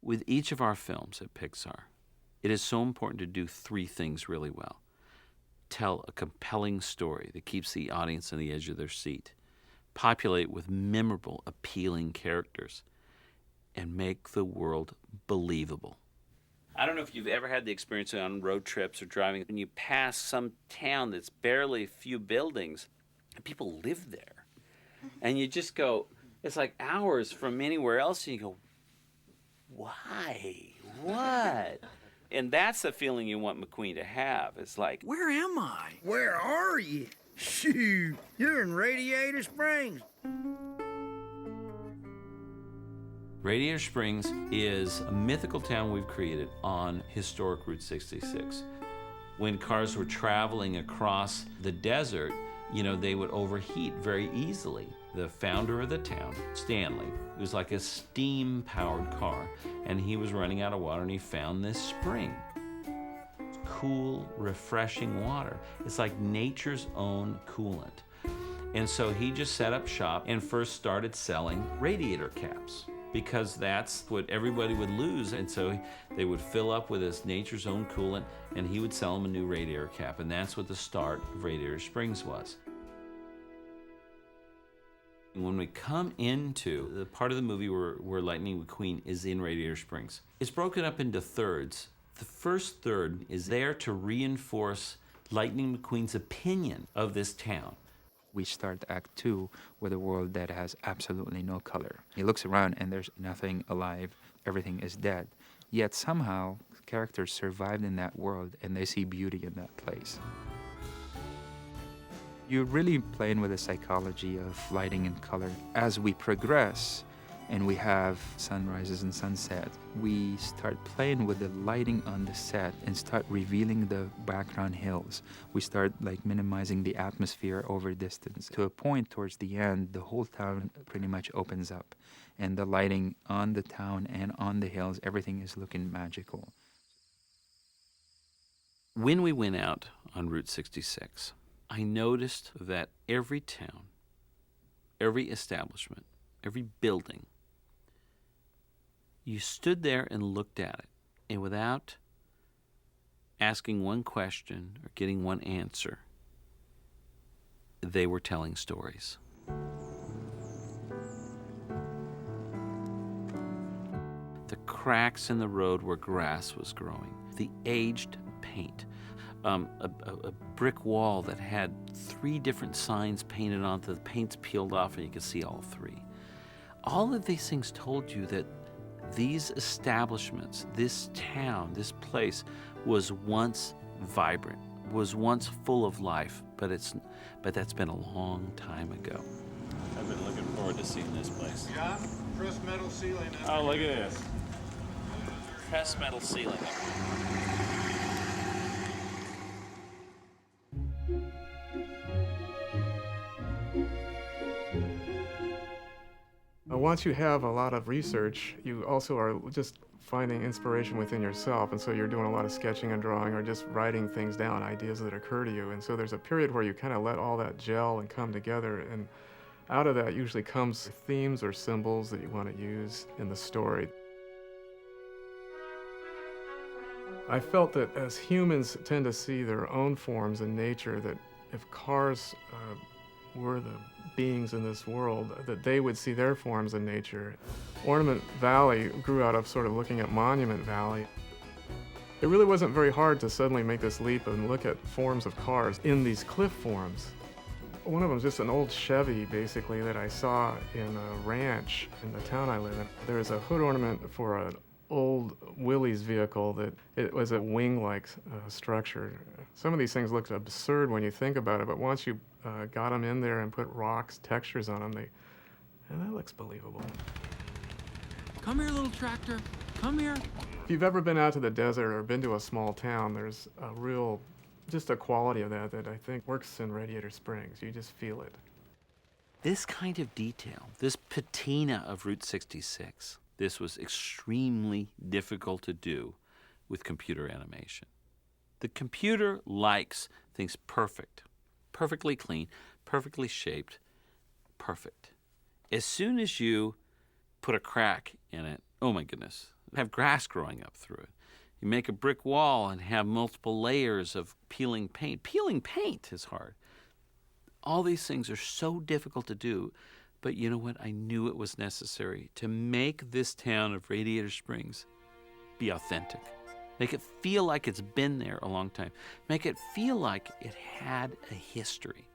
With each of our films at Pixar, it is so important to do three things really well. Tell a compelling story that keeps the audience on the edge of their seat, populate with memorable, appealing characters, and make the world believable. I don't know if you've ever had the experience on road trips or driving, when you pass some town that's barely a few buildings, and people live there. And you just go, it's like hours from anywhere else, and you go, why? What? And that's the feeling you want McQueen to have. It's like, where am I? Where are you? Shoot, you're in Radiator Springs. Radiator Springs is a mythical town we've created on historic Route 66. When cars were traveling across the desert, they would overheat very easily. The founder of the town, Stanley, it was like a steam-powered car, and he was running out of water, and he found this spring. Cool, refreshing water. It's like nature's own coolant. And so he just set up shop and first started selling radiator caps, because that's what everybody would lose. And so they would fill up with this nature's own coolant, and he would sell them a new radiator cap. And that's what the start of Radiator Springs was. When we come into the part of the movie where Lightning McQueen is in Radiator Springs, it's broken up into thirds. The first third is there to reinforce Lightning McQueen's opinion of this town. We start Act 2 with a world that has absolutely no color. He looks around and there's nothing alive, everything is dead. Yet somehow, characters survived in that world and they see beauty in that place. You're really playing with the psychology of lighting and color. As we progress and we have sunrises and sunsets, we start playing with the lighting on the set and start revealing the background hills. We start minimizing the atmosphere over distance. To a point towards the end, the whole town pretty much opens up. And the lighting on the town and on the hills, everything is looking magical. When we went out on Route 66, I noticed that every town, every establishment, every building, you stood there and looked at it, and without asking one question or getting one answer, they were telling stories. The cracks in the road where grass was growing, the aged paint, a brick wall that had 3 different signs painted on it, the paint's peeled off and you could see all 3. All of these things told you that these establishments, this town, this place was once vibrant, was once full of life, but that's been a long time ago. I've been looking forward to seeing this place. John, pressed metal ceiling. Oh, look at this. Pressed metal ceiling. Once you have a lot of research, you also are just finding inspiration within yourself, and so you're doing a lot of sketching and drawing or just writing things down, ideas that occur to you. And so there's a period where you kind of let all that gel and come together, and out of that usually comes themes or symbols that you want to use in the story. I felt that as humans tend to see their own forms in nature, that if cars were the beings in this world, that they would see their forms in nature. Ornament Valley grew out of sort of looking at Monument Valley. It really wasn't very hard to suddenly make this leap and look at forms of cars in these cliff forms. One of them is just an old Chevy, basically, that I saw in a ranch in the town I live in. There's a hood ornament for an old Willys vehicle that it was a wing-like structure. Some of these things looked absurd when you think about it, but once you got them in there and put rocks, textures on them, that looks believable. Come here, little tractor. Come here. If you've ever been out to the desert or been to a small town, there's just a quality of that I think works in Radiator Springs. You just feel it. This kind of detail, this patina of Route 66, this was extremely difficult to do with computer animation. The computer likes things perfect, perfectly clean, perfectly shaped, perfect. As soon as you put a crack in it, oh my goodness, have grass growing up through it. You make a brick wall and have multiple layers of peeling paint. Peeling paint is hard. All these things are so difficult to do, but you know what? I knew it was necessary to make this town of Radiator Springs be authentic. Make it feel like it's been there a long time. Make it feel like it had a history.